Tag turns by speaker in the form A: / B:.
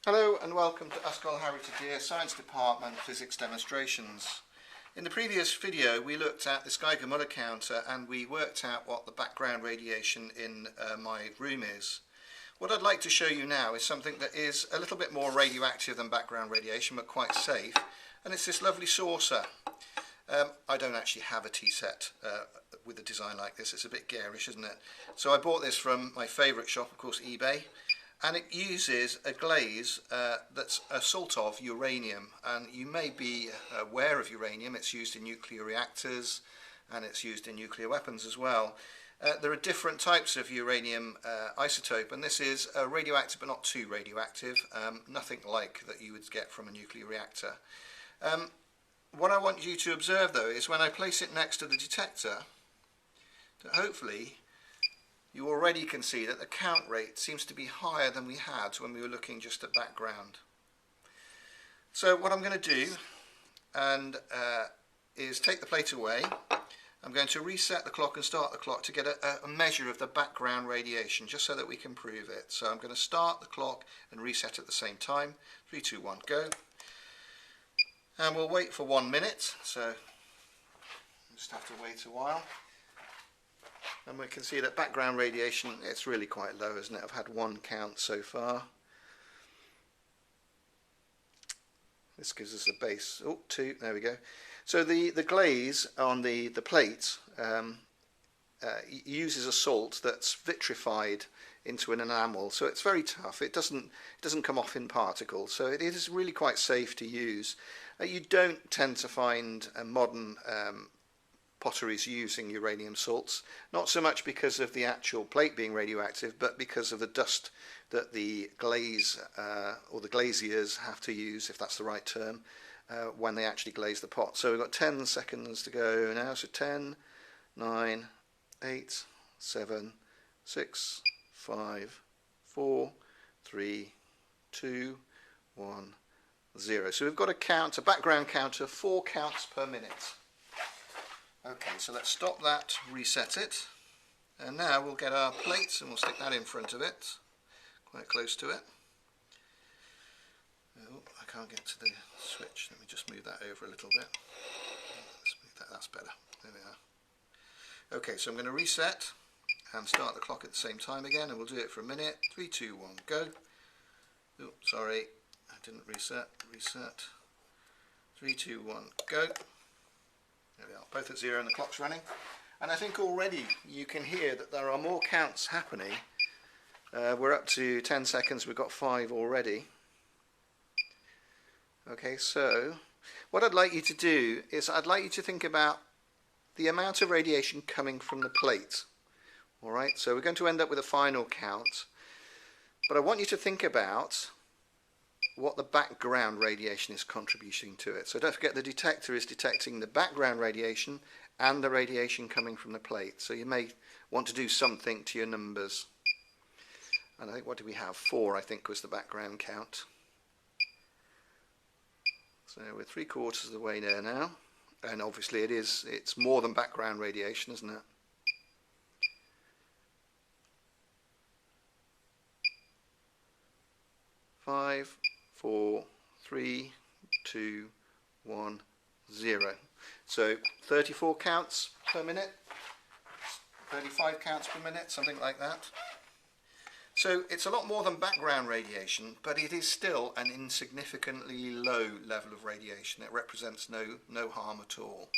A: Hello and welcome to Ysgol Harri Tudur Science Department Physics Demonstrations. In the previous video we looked at this Geiger-Müller counter and we worked out what the background radiation in my room is. What I'd like to show you now is something that is a little bit more radioactive than background radiation but quite safe, and it's this lovely saucer. I don't actually have a tea set with a design like this. It's a bit garish, isn't it? So I bought this from my favourite shop, of course, eBay. And it uses a glaze that's a salt of uranium, and you may be aware of uranium. It's used in nuclear reactors and it's used in nuclear weapons as well. There are different types of uranium isotope, and this is radioactive but not too radioactive, nothing like that you would get from a nuclear reactor. What I want you to observe though is when I place it next to the detector, that hopefully you already can see that the count rate seems to be higher than we had when we were looking just at background. So what I'm going to do is take the plate away. I'm going to reset the clock and start the clock to get a measure of the background radiation, just so that we can prove it. So I'm going to start the clock and reset at the same time. 3, 2, 1, go. And we'll wait for 1 minute, so we'll just have to wait a while. And we can see that background radiation, it's really quite low, isn't it? I've had one count so far. This gives us a base, 2, there we go. So the glaze on the plate uses a salt that's vitrified into an enamel, so it's very tough. It doesn't come off in particles, so it is really quite safe to use. You don't tend to find modern potteries using uranium salts, not so much because of the actual plate being radioactive, but because of the dust that the glaze or the glaziers have to use, if that's the right term, when they actually glaze the pot. So we've got 10 seconds to go now, so 10, 9, 8, 7, 6, 5, 4, 3, 2, 1, 0. So we've got a background count of 4 counts per minute. Okay, so let's stop that, reset it, and now we'll get our plates and we'll stick that in front of it, quite close to it. Oh, I can't get to the switch. Let me just move that over a little bit. Let's move that, that's better. There we are. Okay, so I'm going to reset and start the clock at the same time again, and we'll do it for a minute. 3, 2, 1, go. Oh, sorry, I didn't reset. Reset. 3, 2, 1, go. There we are, both at 0 and the clock's running. And I think already you can hear that there are more counts happening. We're up to 10 seconds, we've got 5 already. Okay, so what I'd like you to do is I'd like you to think about the amount of radiation coming from the plate. Alright, so we're going to end up with a final count. But I want you to think about what the background radiation is contributing to it. So don't forget, the detector is detecting the background radiation and the radiation coming from the plate. So you may want to do something to your numbers. And I think, what do we have? 4, I think, was the background count. So we're 3/4 of the way there now. And obviously it's more than background radiation, isn't it? Five, 4, 3, 2, 1, 0. So 34 counts per minute, 35 counts per minute, something like that. So it's a lot more than background radiation, but it is still an insignificantly low level of radiation. It represents no harm at all.